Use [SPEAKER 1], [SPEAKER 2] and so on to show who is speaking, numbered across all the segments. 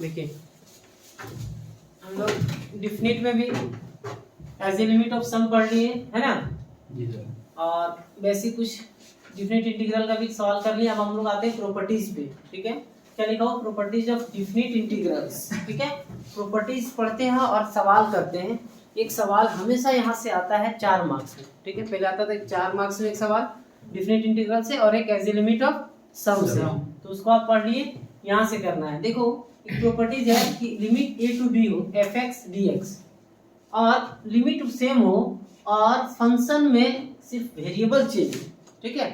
[SPEAKER 1] देखिए हम लोग डिफिनिट में भी as a limit of some पढ़ लिए है ना
[SPEAKER 2] जी सर।
[SPEAKER 1] और वैसे कुछ डिफिनिट इंटीग्रल का भी सवाल कर लिया। अब हम लोग आते हैं प्रॉपर्टीज पे। ठीक है, क्या लिखा हो? Properties of definite integrals. ठीक है, प्रॉपर्टीज पढ़ते हैं और सवाल करते हैं। एक सवाल हमेशा यहाँ से आता है 4 मार्क्स में। ठीक है, पहले आता था 4 मार्क्स में एक सवाल डिफिनिट इंटीग्रल से और एक as a limit of some से, तो उसको आप पढ़ लिए। यहाँ से करना है। देखो एक प्रॉपर्टीज है कि लिमिट a टू b हो fx dx और लिमिट सेम हो और फंक्शन में सिर्फ वेरिएबल चेंज हो। ठीक है,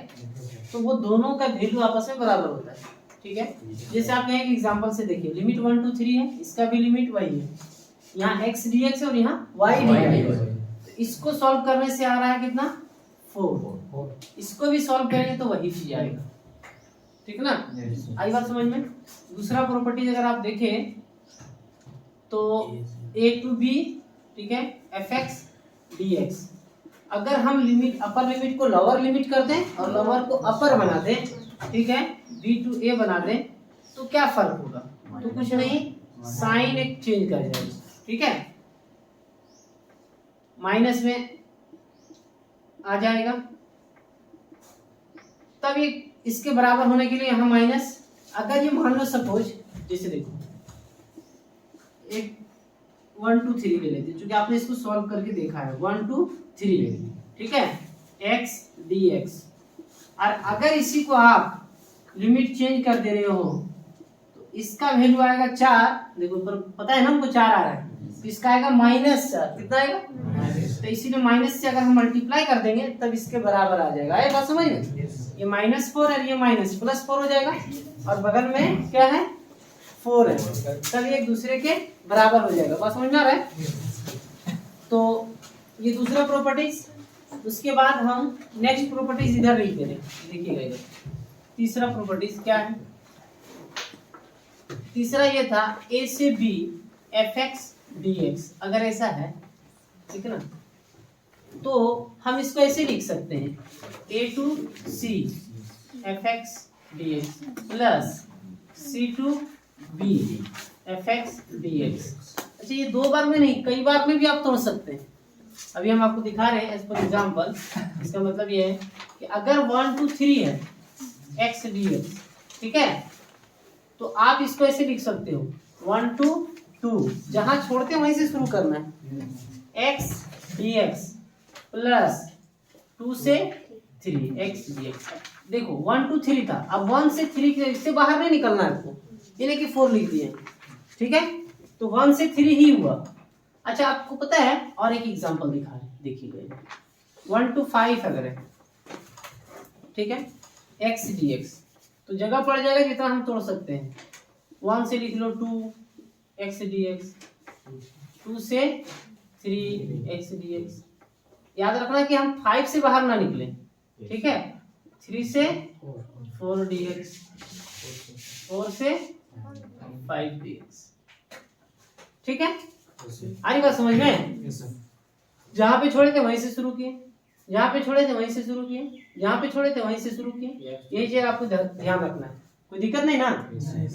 [SPEAKER 1] तो वो दोनों का वैल्यू आपस में बराबर होता है। ठीक है, जैसे आप यहाँ एक एग्जांपल से देखिए, लिमिट 1 2 3 है, इसका भी लिमिट वही है। यहाँ x dx है और यहाँ y dx है। तो इसको सॉल्व करने से आ रहा है कितना? 4। इसको भी सॉल्व करेंगे तो वही चीज आएगा। ठीक ना? आई बात समझ में? दूसरा प्रॉपर्टीज अगर आप देखें तो a टू b, ठीक है, fx dx, अगर हम लिमिट अपर लिमिट को लोअर लिमिट कर दें और लोअर को अपर बना दें, ठीक है, b टू a बना दें, तो क्या फर्क होगा? तो कुछ नहीं, साइन एक चेंज कर जाएगा। ठीक है, माइनस में आ जाएगा, तब ये इसके बराबर होने के लिए यहाँ माइनस। अगर ये मान लो सपोज, जैसे देखो एक 1 2 3 ले लेते हैं, क्योंकि आपने इसको सॉल्व करके देखा है। 1 2 3, ठीक है, x dx, और अगर इसी को आप लिमिट चेंज कर दे रहे हो तो इसका वैल्यू आएगा 4। देखो ऊपर पता है ना हमको 4 आ रहा है, तो इसका आएगा -4। कितना आएगा? तो इसीलिए माइनस से अगर हम मल्टीप्लाई कर देंगे तब इसके बराबर आ जाएगा। आए बात समझ में? ये -4 और ये +4 हो जाएगा और बगल में क्या है? 4 है, तब ये एक दूसरे के बराबर हो जाएगा। बात समझ में आ रहा है? तो ये दूसरा प्रॉपर्टीज। उसके बाद हम नेक्स्ट प्रॉपर्टीज इधर लिख दे रहे हैं। देखिएगा इधर तीसरा प्रॉपर्टीज क्या है? तीसरा ये था a से b fx dx, अगर ऐसा है, ठीक है ना, तो हम इसको ऐसे लिख सकते हैं a to c fx dx plus c to b fx dx। अच्छा, ये 2 बार में नहीं, कई बार में भी आप तोड़ सकते हैं। अभी हम आपको दिखा रहे हैं एज पर एग्जाम्पल। इसका मतलब ये है कि अगर 1 2 3 है x dx, ठीक है, तो आप इसको ऐसे लिख सकते हो 1 2 2, जहां छोड़ते हैं वहीं से शुरू करना है, x dx प्लस 2 से 3 x dx। देखो 1 2 3 था, अब 1 से 3 के इससे बाहर नहीं निकलना है आपको, यानी कि 4 लिख दिए। ठीक है, तो 1 से 3 ही हुआ। अच्छा, आपको पता है और एक एग्जांपल दिखा रहे, देखिएगा 1 to 5 अगर है, ठीक है, x dx, तो जगह पड़ जाएगा जितना हम तोड़ सकते हैं। 1 से लिख लो 2 x dx, 2 से 3 x dx। याद रखना कि हम 5 से बाहर ना निकले। ठीक है, 3 से 4 dx, 4 से 5 dx। ठीक है, आई बात समझ में? जहां पे छोड़े थे वहीं से शुरू किए, जहां पे छोड़े थे वहीं से शुरू किए, जहां पे छोड़े थे वहीं से शुरू किए। यही चीज आपको ध्यान रखना है, कोई दिक्कत नहीं ना।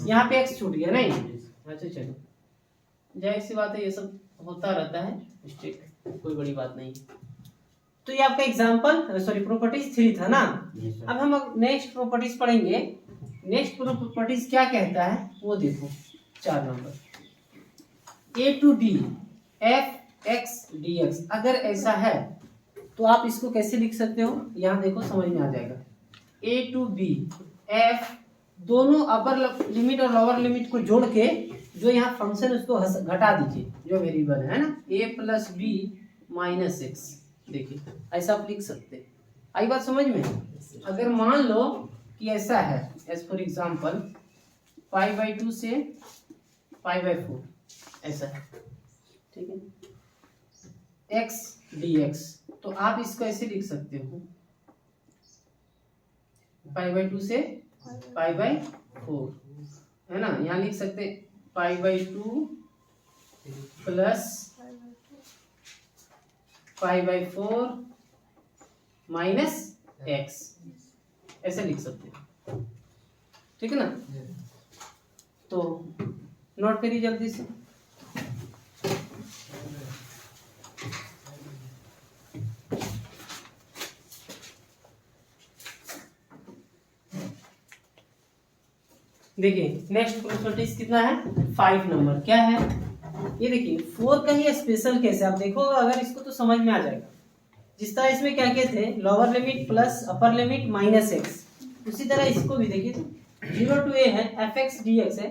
[SPEAKER 1] यहाँ पे x छूट गया नहीं? अच्छा चलो, जाहिर सी बात है, ये सब होता रहता है मिस्टेक, कोई बड़ी बात नहीं। तो ये आपका एग्जांपल, सॉरी प्रॉपर्टीज 3 था ना। अब हम नेक्स्ट प्रॉपर्टीज पढ़ेंगे। नेक्स्ट प्रॉपर्टीज क्या कहता है वो देखो, 4 number a to b fx dx, अगर ऐसा है तो आप इसको कैसे लिख सकते हो? यहाँ देखो समझ में आ जाएगा। a टू b f, दोनों अपर लिमिट और लोअर लिमिट को जोड़ के जो यहाँ फंक्शन उसको घटा दीजिए, जो वेरिएबल है ना, a plus b minus x। देखिए ऐसा आप लिख सकते हैं। आई बात समझ में? अगर मान लो कि ऐसा है, एज फॉर एग्जाम्पल π/2 से π/4 ऐसा है, ठीक है, x dx, तो आप इसको ऐसे लिख सकते हो π/2 से π/4, है ना। यहाँ लिख सकते π/2 प्लस π/4 माइनस x, ऐसे लिख सकते हैं। ठीक है ना। तो नोट करिए जल्दी से। देखिए नेक्स्ट प्रोपर्टीज कितना है 5 नंबर क्या है ये देखिए 4 का ही स्पेशल केस है। आप देखोगे अगर इसको तो समझ में आ जाएगा। जिस तरह इसमें क्या क्या थे लोअर लिमिट प्लस अपर लिमिट माइनस एक्स, उसी तरह इसको भी देखिए 0 टू ए है एफ एक्स डी एक्स है,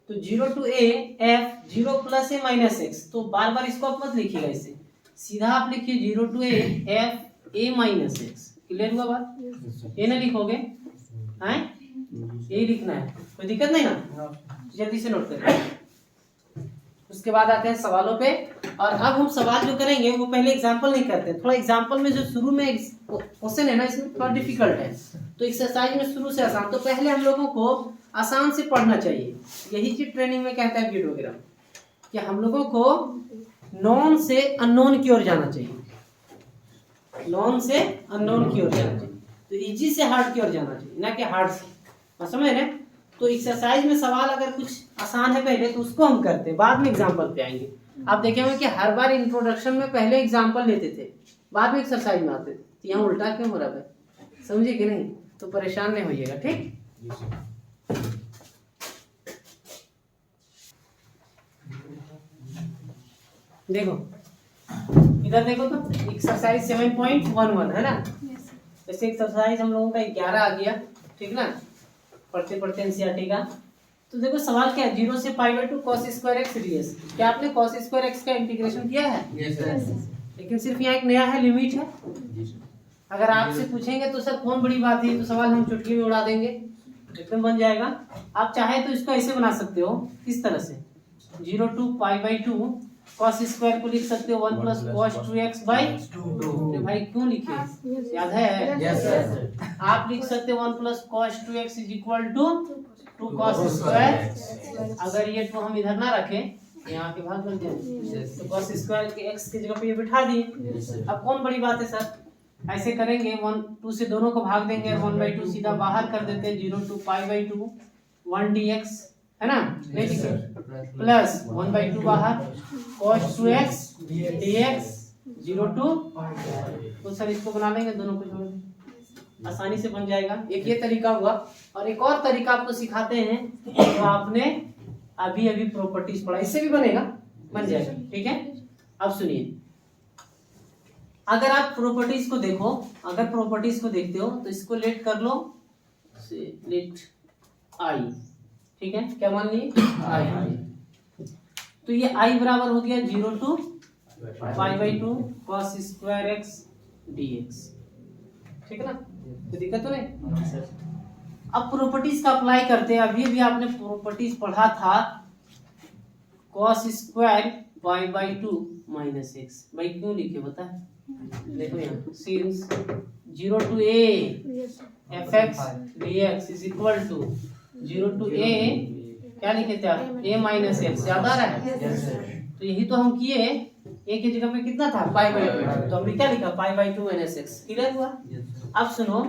[SPEAKER 1] तो 0 to a f 0 plus a minus x, तो बार बार इसको आप मत लिखिएगा, इसे सीधा आप लिखिए 0 to a f a minus x. Clear हुआ बात? ये ना लिखोगे हैं, यही लिखना है, कोई दिक्कत नहीं ना, जल्दी से नोट करें। उसके बाद आते हैं सवालों पे, और अब हम सवाल जो करेंगे वो पहले एग्जांपल नहीं करते, थोड़ा एग्जांपल में जो शुरू में क्वेश्चन है ना इसमें थोड़ा डिफिकल्ट है, तो एक्सरसाइज में शुरू से आसान, तो पहले हम लोगों को आसान से पढ़ना चाहिए। यही चीज ट्रेनिंग में कहता है वीडियोग्राम, कि हम लोगों को नॉन से अननोन की ओर जाना चाहिए, नॉन से अननोन की ओर जाना चाहिए, तो इजी से हार्ड की ओर जाना चाहिए, ना कि हार्ड से, समझ रहे? तो एक्सरसाइज में सवाल अगर कुछ आसान है पहले तो उसको हम करते हैं, बाद में एग्जांपल पे आएंगे। आप देखेंगे कि हर बार इंट्रोडक्शन में पहले एग्जांपल लेते थे, बाद में एक्सरसाइज में आते थे, तो यहाँ उल्टा क्यों हो रहा है, समझे कि नहीं? तो परेशान नहीं होइएगा, ठीक। देखो इधर देखो तो एक्सरसाइज 7.11 है ना, जैसे एक्सरसाइज हम लोगों का 11 आ गया, ठीक ना, पढ़ते पढ़ते एनसीईआरटी का। तो देखो सवाल क्या है, 0 से π/2 cos स्क्वायर x ds। क्या आपने cos स्क्वायर x का इंटीग्रेशन किया है? yes, लेकिन सिर्फ यहाँ एक नया है, लिमिट है। अगर आपसे पूछेंगे तो सर कौन बड़ी बात है, तो सवाल हम चुटकी में उड़ा देंगे, एकदम बन जाएगा। आप चाहे तो इसको ऐसे बना सकते हो, किस तरह से 0 to π/2 cos स्क्वायर को लिख सकते हो 1 + cos 2x/2। भाई क्यों लिखे, याद है? आप लिख सकते हो 1 + cos 2x = 2 cos स्क्वायर। अगर ये 2 हम इधर ना रखें, यहाँ के भाग बन जाए, तो cos स्क्वायर के x की जगह पे ये बिठा दिए। अब कौन बड़ी बात है सर, ऐसे करेंगे 1 2 से दोनों को भाग देंगे, 1/2 सीधा बाहर कर देते हैं, 0 to π/2 1 dx है ना, नहीं लिखे, प्लस 1/2 बाहर cos 2x dx 0 to, तो सर इसको बना लेंगे, दोनों को जोड़ देंगे, आसानी से बन जाएगा। एक ये तरीका हुआ, और एक और तरीका आपको सिखाते हैं, तो आपने अभी अभी प्रॉपर्टीज पढ़ा, इससे भी बनेगा, बन जाएगा, ठीक है। अब सुनिए, अगर आप प्रॉपर्टीज को देखो, अगर प्रॉपर्टीज को देखते हो तो इसको लेट कर लो, लेट आई, ठीक है, क्या मान लिए आई, तो ये आई बराबर हो गया 0 to π/2 cos square x dx, ठीक है ना, तो दिक्कत तो नहीं। अब प्रॉपर्टीज का अप्लाई करते हैं, अभी भी आपने प्रॉपर्टीज पढ़ा था, cos स्क्वायर π/2 - x, भाई क्यों लिखे बता, देखो यहाँ since 0 to a fx dx = 0 to a, क्या लिखे थे आप, a - x, याद आ रहा है? तो यही तो हम किए, a की जगह पे कितना था π/2, तो हमने क्या लिखा π/2 - x, क्लियर हुआ। अब सुनो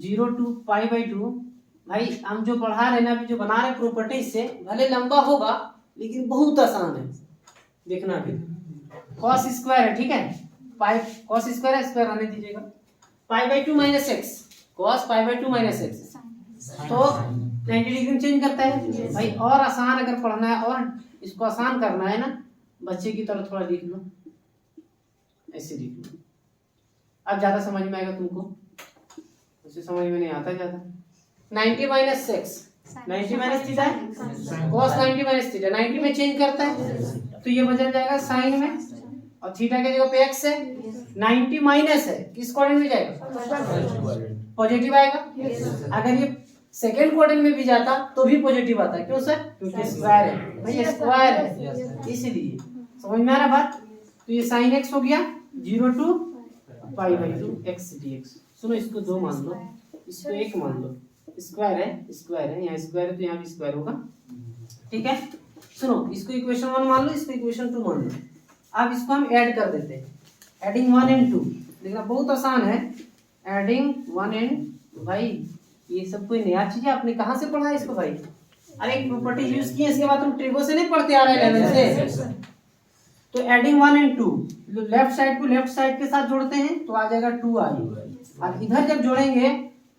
[SPEAKER 1] 0 to π/2, भाई हम जो पढ़ा रहे ना, अभी जो बना रहे प्रॉपर्टीज से, भले लंबा होगा लेकिन बहुत आसान है, देखना भी। cos स्क्वायर है, ठीक है, cos स्क्वायर है, स्क्वायर आने दीजिएगा, π/2 - x, cos π/2 - x, तो 90 डिग्री चेंज करता है भाई। और आसान अगर पढ़ना है और इसको आसान करना है ना, बच्चे की तरह थोड़ा लिख लो, ऐसे लिख लो, अब ज्यादा समझ में आएगा तुमको, उसे समझ में नहीं आता ज्यादा। 90 - x, 90 - थीटा है, cos 90 - थीटा 90 में चेंज करता है, तो ये बदल जाएगा साइन में, और थीटा की जगह पे x है, 90 माइनस है, किस क्वाड्रेंट में जाएगा, पॉजिटिव आएगा। अगर ये सेकेंड क्वाड्रेंट में भी जाता तो भी पॉजिटिव आता है, क्यों सर, क्योंकि स्क्वायर है भाई, स्क्वायर है, इसीलिए। समझ में आ रहा बात? तो ये sin x हो गया 0 to π/2 x dx। सुनो इसको 2 मान लो, इसको 1 मान लो, स्क्वायर है, स्क्वायर है, यहाँ स्क्वायर है तो यहाँ भी स्क्वायर होगा, ठीक है। सुनो इसको इक्वेशन 1 मान लो, इसको इक्वेशन 2 मान लो। अब इसको हम ऐड कर देते हैं, एडिंग 1 and 2, देखना बहुत आसान है, एडिंग 1 and, भाई ये सब कोई नया चीज है, आपने कहाँ से पढ़ा है इसको भाई, अरे एक प्रॉपर्टी यूज की है, इसके बाद तुम ट्रिगो से नहीं पढ़ते आ रहे हैं 11 से। तो एडिंग 1 एंड 2, लेफ्ट साइड को लेफ्ट साइड के साथ जोड़ते हैं तो आ जाएगा 2i, और इधर जब जोड़ेंगे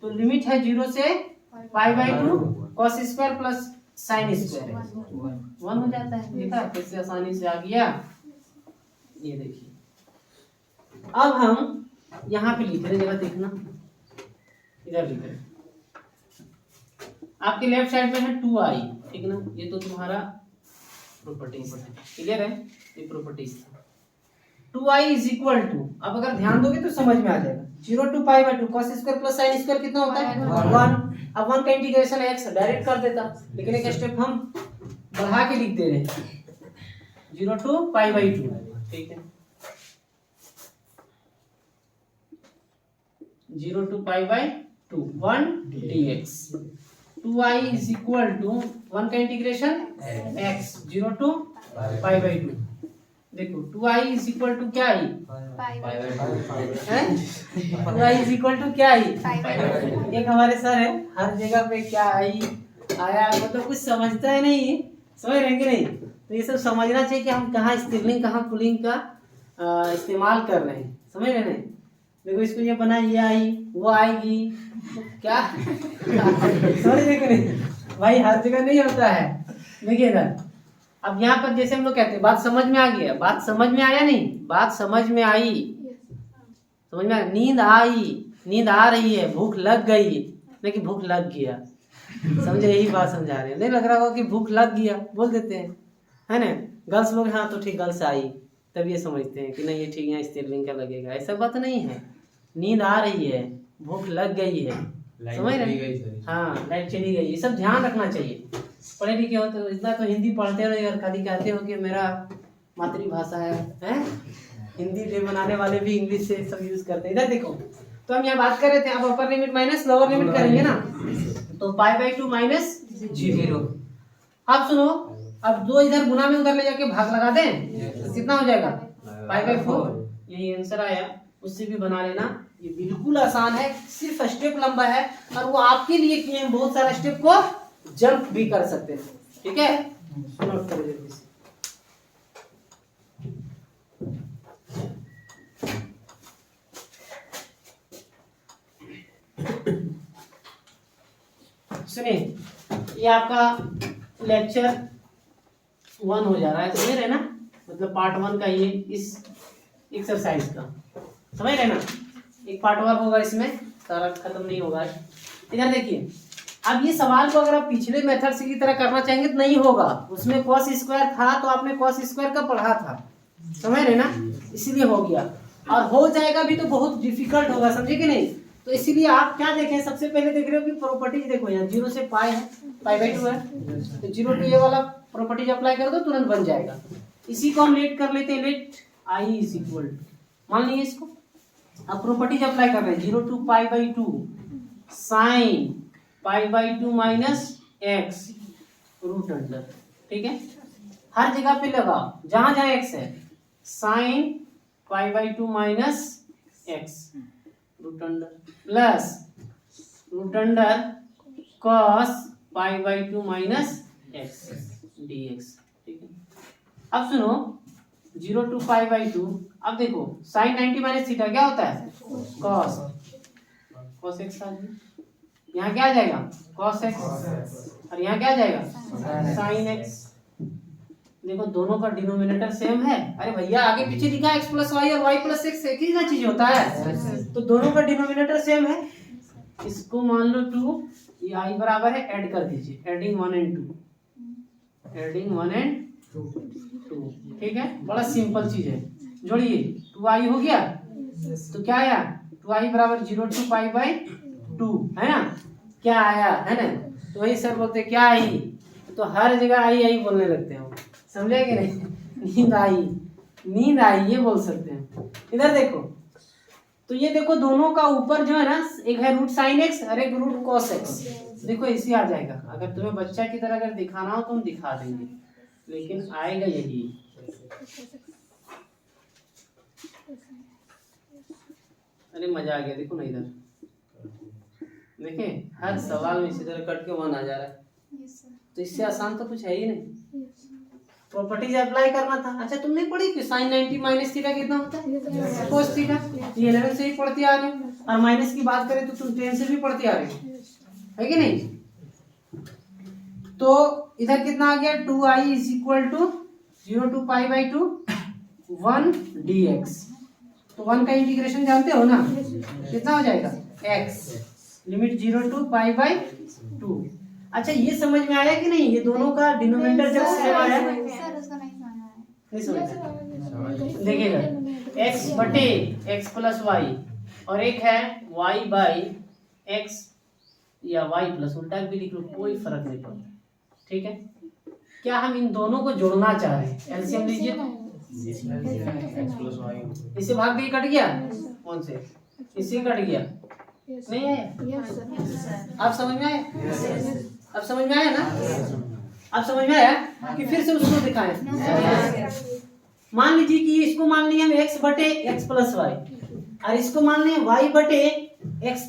[SPEAKER 1] तो लिमिट है 0 से π/2 cos square plus sine square 1 हो जाता है। देखा कैसे आसानी से आ गया। ये देखिए अब हम यहाँ पे लिख रहे हैं, जरा देखना इधर लिख रहे हैं, आपके लेफ्ट साइड में है 2i, ठीक ना, ये तो तुम्हारा प्रॉपर्टीज क्लियर है, ये properties 2i is equal to, अब अगर ध्यान दोगे तो समझ में आ जाएगा, 0 to π/2 cos square plus sine square कितना होता है 1। अब 1 का इंटीग्रेशन x डायरेक्ट कर देता, लेकिन एक स्टेप हम बढ़ा के लिख दे रहे हैं 0 to π/2, ठीक है, 0 to π/2 1 dx, 2i is equal to 1 का इंटीग्रेशन x 0 to π/2। देखो 2i is equal to क्या आई, 2i is equal to क्या आई, एक हमारे सर है हर जगह पे क्या आई आया, मतलब कुछ समझता है नहीं, समझ रहे हैं कि नहीं। तो ये सब समझना चाहिए कि हम कहाँ स्त्रीलिंग कहाँ पुल्लिंग का इस्तेमाल कर रहे हैं, समझ रहे हैं। देखो इसको ये बना, ये आई वो आएगी क्या समझ रहे कि नहीं भाई, हर जगह नहीं होता है। देखिए इधर अब यहाँ पर जैसे हम लोग कहते हैं बात समझ में आ गया, बात समझ में आया नहीं, बात समझ में आई, समझ में आया, नींद आई, नींद आ रही है, भूख लग गई, नहीं कि भूख लग गया, समझे, यही बात समझा रहे हैं। नहीं लग रहा होगा कि भूख लग गया बोल देते हैं, है ना, गर्ल्स लोग हाँ तो ठीक गर्ल्स आई, तब ये समझते हैं कि नहीं ये ठीक है स्त्रीलिंग का लगेगा, ऐसा बात नहीं है। नींद आ रही है, भूख लग गई है, समझ रहे, हाँ लाइट चली गई, ये सब ध्यान रखना चाहिए। पढ़े लिखे हो तो इतना तो हिंदी पढ़ते रहो और खाली कहते हो कि मेरा मातृभाषा है? हिंदी डे बनाने वाले भी इंग्लिश से सब यूज करते हैं। इधर देखो तो हम यहाँ बात कर रहे थे, अब अपर लिमिट माइनस लोअर लिमिट करेंगे ना, तो π/2 माइनस 0। अब सुनो, अब 2 इधर गुना में उधर ले जाके भाग लगा दें तो कितना हो जाएगा π/4, यही आंसर आया। उससे भी बना लेना, ये बिल्कुल आसान है, सिर्फ स्टेप लंबा है और वो आपके लिए किए हैं, बहुत सारा स्टेप को जंप भी कर सकते हैं, ठीक है, नोट कर लीजिए। सुनिए ये आपका लेक्चर 1 हो जा रहा है, समझ रहे ना, मतलब पार्ट 1 का ये इस एक्सरसाइज का, समझ रहे ना, एक पार्ट और होगा इसमें, सारा खत्म नहीं होगा। इधर देखिए अब ये सवाल को अगर आप पिछले मेथड से की तरह करना चाहेंगे तो नहीं होगा, उसमें cos स्क्वायर था तो आपने cos स्क्वायर का पढ़ा था, समझ रहे ना, इसीलिए हो गया, और हो जाएगा भी तो बहुत डिफिकल्ट होगा, समझे कि नहीं। तो इसीलिए आप क्या देखें, सबसे पहले देख रहे हो कि प्रॉपर्टीज देखो, यहाँ 0 से π है, π/2 है, तो 0 to ये वाला प्रॉपर्टीज अप्लाई कर दो तुरंत बन जाएगा। इसी को हम लेट कर लेते हैं, let i is equal to, मान लीजिए इसको, अब प्रॉपर्टीज अप्लाई कर रहे हैं 0 to π/2 sine π/2 minus x root under, ठीक है, हर जगह पे लगाओ जहां जहां x है, sine π/2 minus x root under plus root under cos π/2 minus x dx, ठीक है। अब सुनो 0 to π/2, अब देखो साइन 90 माइनस थीटा क्या होता है cos x आ गया, यहाँ क्या आ जाएगा cos x, और यहाँ क्या आ जाएगा sin x। देखो दोनों का डिनोमिनेटर सेम है, अरे भैया आगे पीछे लिखा x प्लस वाई और y प्लस एक्स एक ही ना चीज होता है, तो दोनों का डिनोमिनेटर सेम है, इसको मान लो 2, ये i बराबर है, ऐड कर दीजिए, एडिंग 1 and 2, एडिंग 1 and 2, ठीक है, बड़ा सिंपल चीज है, जोड़िए 2i हो गया, तो क्या आया 2i बराबर 0 to π/2, है ना, क्या आया है ना, तो वही सर बोलते क्या आई, तो हर जगह आई आई बोलने लगते हैं, समझे कि नहीं, नींद आई, नींद आई ये बोल सकते हैं। इधर देखो तो ये देखो दोनों का ऊपर जो है ना, एक है रूट साइन एक्स और एक रूट कॉस एक्स, देखो इसी आ जाएगा, अगर तुम्हें बच्चा की तरह अगर दिखाना हो तो हम दिखा देंगे, लेकिन आएगा यही। अरे मजा आ गया, देखो ना इधर देखिए हर सवाल में इसी तरह कट के 1 आ जा रहा है, तो इससे आसान तो कुछ है ही नहीं, प्रॉपर्टीज अप्लाई करना था। अच्छा तुम नहीं पढ़ी कि साइन 90 माइनस थीटा कितना होता है कोस थीटा, ये 11 से ही पढ़ती आ रही हो, और माइनस की बात करें तो तुम 10 से भी पढ़ती आ रही हो, है कि नहीं। तो इधर कितना आ गया 2i is equal to 0 to pi by 2 1 dx। तो 1 का इंटीग्रेशन जानते हो ना, कितना हो जाएगा x, limit 0 to pi by 2। अच्छा ये समझ में आया कि नहीं, ये दोनों का डिनोमिनेटर जब सेम आया, नहीं समझ देखिएगा x बटे x प्लस वाई, और एक है y बाई x या y प्लस, उल्टा भी लिख लो कोई फर्क नहीं पड़ता, ठीक है। क्या हम इन दोनों को जोड़ना चाह रहे हैं, एलसीएम लीजिए, इससे भाग भी कट गया, कौन से इससे कट गया, नहीं आया, आप समझ में आया, अब समझ में आया ना, अब समझ में आया कि फिर से उसको दिखाएं। मान लीजिए कि इसको मान लिया हम x बटे x प्लस वाई, और इसको मान लिया y बटे x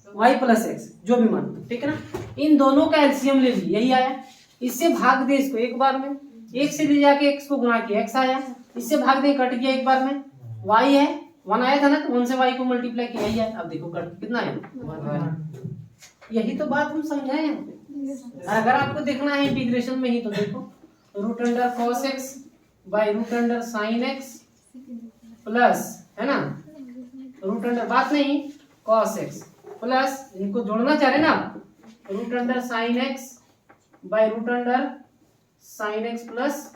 [SPEAKER 1] y प्लस x, जो भी मान, ठीक है ना। इन दोनों का एलसीएम ले ली, यही आया, इससे भाग दे इसको एक बार में, एक से ले जाके x को गुना किया x आया, इससे भाग दे कट गया एक बार में, y है 1 आया था ना, तो 1 से y को मल्टीप्लाई किया ही है, अब देखो कट कितना है 1। यही तो बात हम समझाए यहाँ पे। और अगर आपको देखना है इंटीग्रेशन में ही तो देखो root under cos x by root under sine x plus, है ना, रूट अंडर बात नहीं कॉस एक्स प्लस, इनको जोड़ना चाह रहे ना root under sine x by root under sine x plus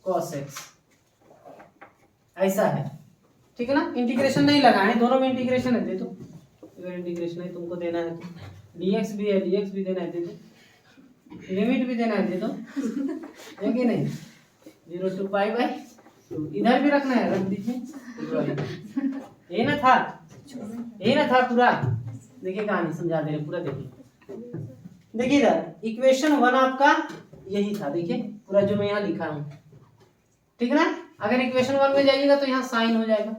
[SPEAKER 1] cos x, ऐसा है, ठीक है ना। इंटीग्रेशन नहीं लगाए, दोनों में इंटीग्रेशन है, दे दो, अगर इंटीग्रेशन है तुमको देना है तो dx भी है, dx भी देना है, दे दो, लिमिट भी देना है, दे दो, है कि नहीं, 0 to पाई बाई 2, इधर भी रखना है, रख दीजिए, यही ना था, यही ना था पूरा। देखिए कहानी समझा दे रहे पूरा, देखिए देखिए इधर इक्वेशन 1 आपका यही था, देखिए पूरा जो मैं यहाँ लिखा हूँ, ठीक है ना। अगर इक्वेशन 1 में जाइएगा तो यहाँ साइन हो जाएगा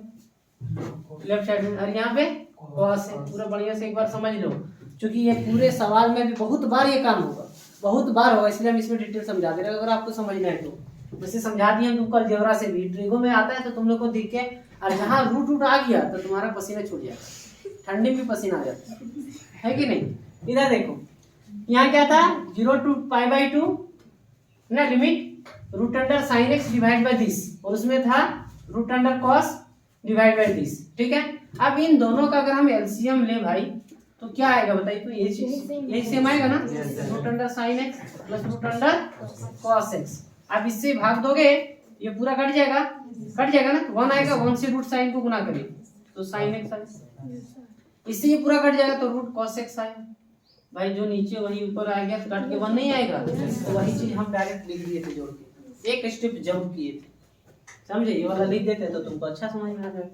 [SPEAKER 1] लेफ्ट साइड में, और यहाँ पे कॉस है, पूरा बढ़िया से एक बार समझ लो, क्योंकि ये पूरे सवाल में भी बहुत बार ये काम होगा, बहुत बार होगा, इसलिए हम इसमें डिटेल समझा दे रहे हैं, अगर आपको समझना है तो। वैसे समझा दिए हम तुमको अलजेब्रा से भी, ट्रिगो में आता है तो तुम लोग को दिख के, और जहाँ रूट रूट आ गया तो तुम्हारा पसीना छूट जाएगा, ठंडी में पसीना आ जाता है कि नहीं। इधर देखो यहाँ क्या था 0 to पाई बाई 2 ना, limit root under sine x divide by this, और उसमें था root under cos divide by this, ठीक है। अब इन दोनों का अगर हम एलसीएम ले भाई तो क्या आएगा बताइए, तो यही सेम आएगा ना, root under sine x plus root under cos x. अब इससे भाग दोगे ये पूरा कट जाएगा ना, 1 आएगा, 1 से रूट साइन को गुना करिए तो साइन एक्स आएगा, इससे ये पूरा कट जाएगा तो रूट कॉस एक्स आएगा। भाई जो नीचे वही ऊपर आ गया, कट के 1 नहीं आएगा, तो वही चीज हम डायरेक्ट लिख दिए थे जोड़ के, एक स्टेप जंप किए थे, समझे, ये वाला लिख देते तो तुमको अच्छा समझ में आ जाएगा।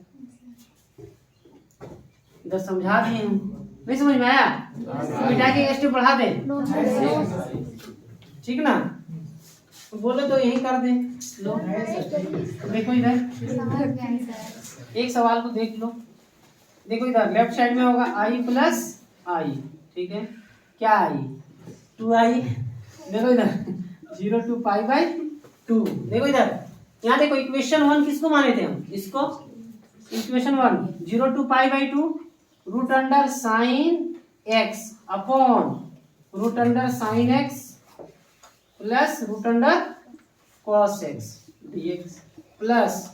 [SPEAKER 1] इधर समझा दिए हम, नहीं समझ में आया, मिटा के स्टेप बढ़ा दे, ठीक ना, तो बोले तो यही कर दे लो। देखो इधर एक सवाल को देख लो, देखो इधर लेफ्ट साइड में होगा i प्लस आई, ठीक है, क्या आई 2i, देखो इधर 0 to पाई बाई 2, देखो इधर यहाँ देखो इक्वेशन 1 किसको माने थे हम, इसको equation 1 0 to pi by 2 root under sine x upon root under sine x plus root under cos x dx plus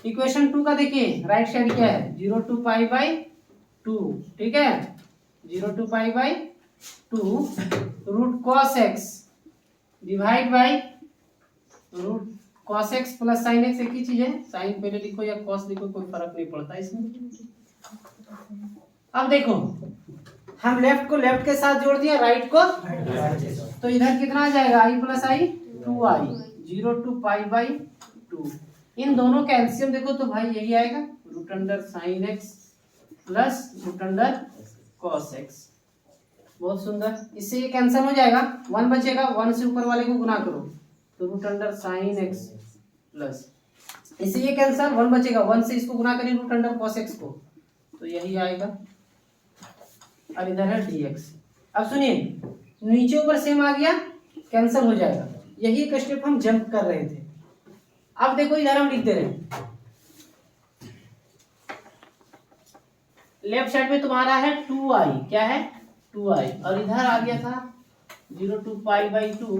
[SPEAKER 1] equation 2 का देखिए राइट साइड क्या है 0 to पाई बाई 2, ठीक है, 0 to pi by 2 root cos x divide by root cos x plus sine x, एक ही चीज है, साइन पहले लिखो या कॉस लिखो कोई फर्क नहीं पड़ता इसमें। अब देखो हम लेफ्ट को लेफ्ट के साथ जोड़ दिया, राइट को, तो इधर कितना आ जाएगा i plus i 2i 0 to pi by 2, इन दोनों का एलसीएम देखो तो भाई यही आएगा root under sine x plus root under cos x, बहुत सुंदर। इससे ये कैंसिल हो जाएगा, 1 बचेगा, 1 से ऊपर वाले को गुना करो तो root under sine x plus, इससे ये कैंसिल, 1 बचेगा, 1 से इसको गुना करिए रूट अंडर कॉस एक्स को, तो यही आएगा, और इधर है dx। अब सुनिए नीचे ऊपर सेम आ गया कैंसिल हो जाएगा। यही एक स्टेप हम जंप कर रहे थे। अब देखो इधर हम लिख दे रहे हैं, लेफ्ट साइड में तुम्हारा है 2i, क्या है 2i, और इधर आ गया था 0 to पाई बाई 2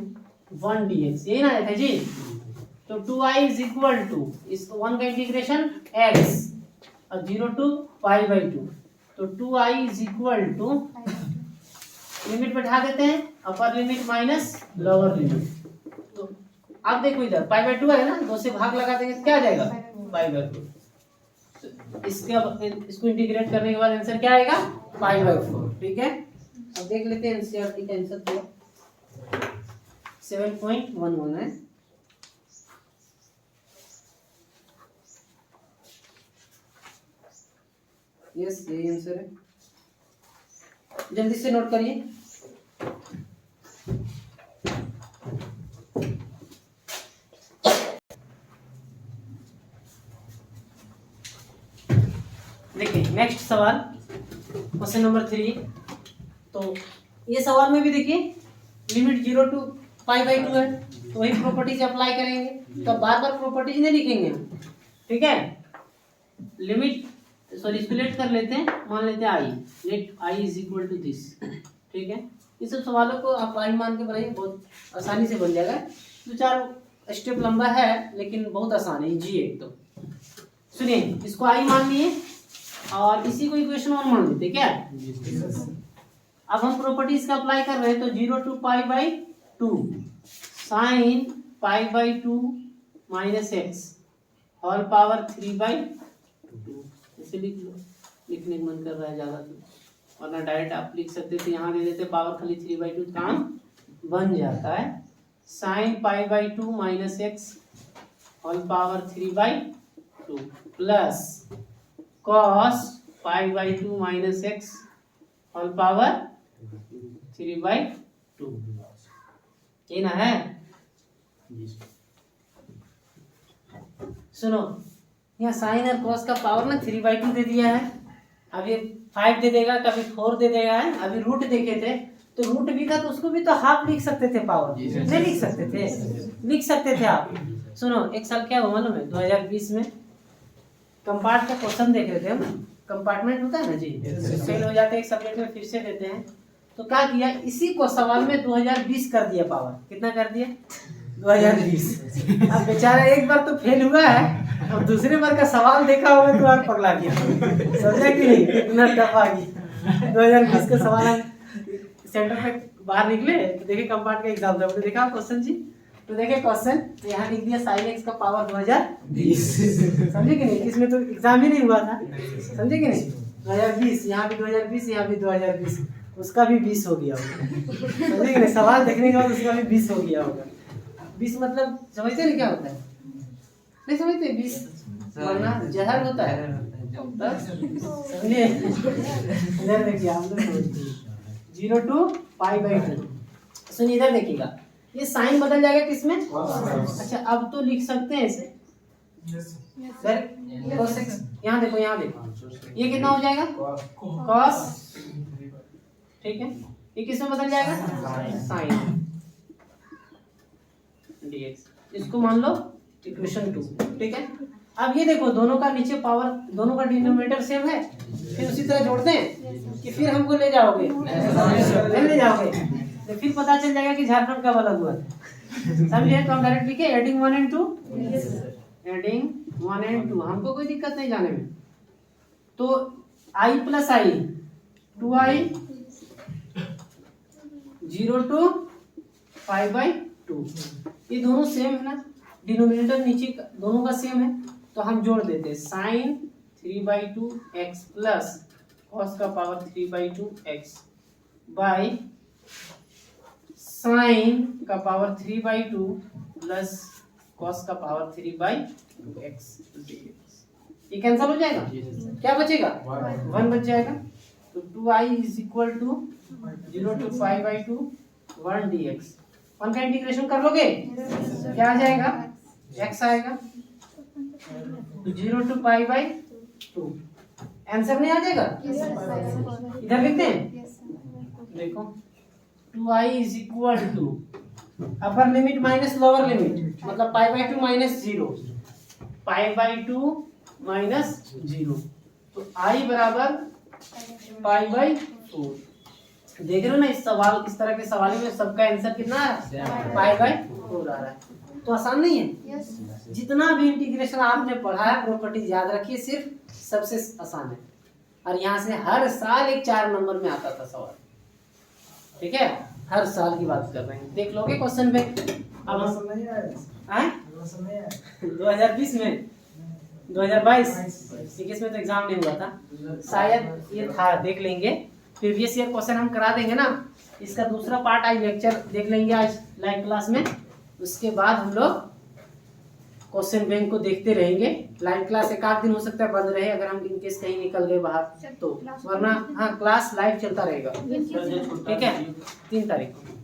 [SPEAKER 1] 1 dx, यही ना आया था जी। तो 2i इज इक्वल टू इस 1 का इंटीग्रेशन x और 0 to पाई बाई 2, तो 2i is equal to, limit बैठा देते हैं, अपर लिमिट माइनस लोअर लिमिट। तो आप देखो इधर पाई बाई 2 है ना, 2 से भाग लगा देंगे क्या आ जाएगा पाई बाई 2। इसको इंटीग्रेट करने के बाद आंसर क्या आएगा पाई बाई 4। ठीक है, अब देख लेते हैं एनसीईआरटी का आंसर तो 7.11 है। यस यही आंसर है, जल्दी से नोट करिए। देखिए नेक्स्ट सवाल, क्वेश्चन नंबर 3। तो ये सवाल में भी देखिए लिमिट 0 to पाई बाई 2 है, तो वही प्रॉपर्टीज अप्लाई करेंगे, तो बार बार प्रॉपर्टीज नहीं लिखेंगे हम। ठीक है, लिमिट सॉरी इसको लेट कर लेते हैं, मान लेते हैं I, let I is equal to this. ठीक है, इस सब सवालों को आप आई मान के बनाइए, बहुत आसानी से बन जाएगा। 2-4 स्टेप लंबा है लेकिन बहुत आसान है, इजी है एकदम। सुनिए, इसको आई मान लिए और इसी को इक्वेशन 1 मान लेते क्या। अब हम प्रॉपर्टीज का अप्लाई कर रहे हैं, तो 0 to pi by 2 sine pi by 2 minus x whole power 3 by 2, इसे लिख लो, लिखने का मन कर रहा है ज़्यादा तो, वरना डायरेक्ट आप लिख सकते थे, यहाँ दे देते पावर खाली 3 बाई 2, काम बन जाता है। Sine pi by 2 minus x whole power 3 by 2 plus cos pi by 2 minus x whole power 3 by 2, ये ना है। सुनो, यहाँ साइन और cos का पावर ना 3 बाई 2 दे दिया है, अभी 5 दे देगा, कभी 4 दे देगा है। अभी रूट देखे थे, तो रूट भी था तो उसको भी तो हाफ लिख सकते थे, पावर नहीं लिख सकते थे, लिख सकते थे आप। सुनो, एक साल क्या हुआ मालूम है, 2020 में कंपार्ट का क्वेश्चन देख रहे थे हम, कंपार्टमेंट होता है ना जी, फेल हो जाते हैं एक सब्जेक्ट में, फिर से देते हैं, तो क्या किया, इसी को सवाल में 2020 कर दिया, पावर कितना कर दिया 2020। अब बेचारा एक बार तो फेल हुआ है, अब दूसरे बार का सवाल देखा होगा तो और पगला गया, समझा कि नहीं, कितना टफ आ गया। 2020 का सवाल हम सेंटर पे बाहर निकले तो देखे कंपार्ट का एग्जाम था, देखा क्वेश्चन जी, तो देखे क्वेश्चन, तो यहाँ लिख दिया साइन एक्स का पावर 2020, समझे कि नहीं, इसमें तो एग्जाम ही नहीं हुआ था, समझे कि नहीं, 2020, यहाँ भी 2020, यहाँ भी 2020, उसका भी 20 हो गया होगा, समझे कि नहीं, सवाल देखने के बाद उसका भी 20 हो गया होगा। 20 मतलब समझते हैं क्या होता है, नहीं समझते, 20 वरना जहर होता है, समझे। इधर देखिए आप लोग समझते हैं, 0 to पाई बाई 2। सुनिए इधर देखिएगा, ये साइन बदल जाएगा किसमें, अच्छा अब तो लिख सकते हैं इसे, यहाँ देखो, यहाँ देखो, ये कितना हो जाएगा cos, ठीक है, ये किसमें बदल जाएगा साइन dx, इसको मान लो इक्वेशन 2। ठीक है, अब ये देखो दोनों का नीचे पावर, दोनों का डिनोमिनेटर सेम है, फिर उसी तरह जोड़ते हैं कि फिर हमको ले जाओगे, नहीं ले जाओगे, तो फिर पता चल जाएगा कि झारखंड कब अलग हुआ था, समझे। तो हम डायरेक्ट लिखे एडिंग 1 and 2, एडिंग 1 and 2, हमको कोई दिक्कत नहीं जाने में। तो i plus i 2i 0 to pi by 2, ये दोनों सेम है ना, डिनोमिनेटर नीचे दोनों का सेम है, तो हम जोड़ देते हैं sine 3 by 2 x plus cos का power 3 by 2 x by sine का पावर 3 बाई 2 प्लस कॉस का पावर 3 बाई 2 एक्स। ये कैंसिल हो जाएगा, क्या बचेगा 1 बच जाएगा, तो 2i is equal to 0 to pi by 2 1 dx, 1 का इंटीग्रेशन कर लोगे क्या आ जाएगा x आएगा 0 to पाई बाई 2, आंसर नहीं आ जाएगा, इधर लिखते हैं, देखो 2i is equal to upper limit minus lower limit मतलब pi by 2 minus 0, pi by 2 minus 0, तो आई बराबर पाई बाई 4। देख रहे हो ना, इस सवाल इस तरह के सवालों में सबका आंसर कितना आ रहा है, पाई बाई 4 आ रहा है। तो आसान नहीं है। जितना भी इंटीग्रेशन आपने पढ़ा है प्रॉपर्टीज याद रखिए, सिर्फ सबसे आसान है। और यहाँ से हर साल एक 4 नंबर में आता था सवाल, ठीक है, हर साल की बात कर रहे हैं। देख लोगे क्वेश्चन पे अब 2020 में 2022 में तो एग्जाम नहीं हुआ था शायद, ये था, देख लेंगे। प्रीवियस ईयर क्वेश्चन हम करा देंगे ना, इसका दूसरा पार्ट आज लेक्चर देख लेंगे आज लाइव क्लास में। उसके बाद हम लोग क्वेश्चन बैंक को देखते रहेंगे। लाइव क्लास एक आध दिन हो सकता है बंद रहे अगर हम इनकेस कहीं निकल गए बाहर तो, वरना हाँ क्लास लाइव चलता रहेगा, ठीक है, 3 तारीख को।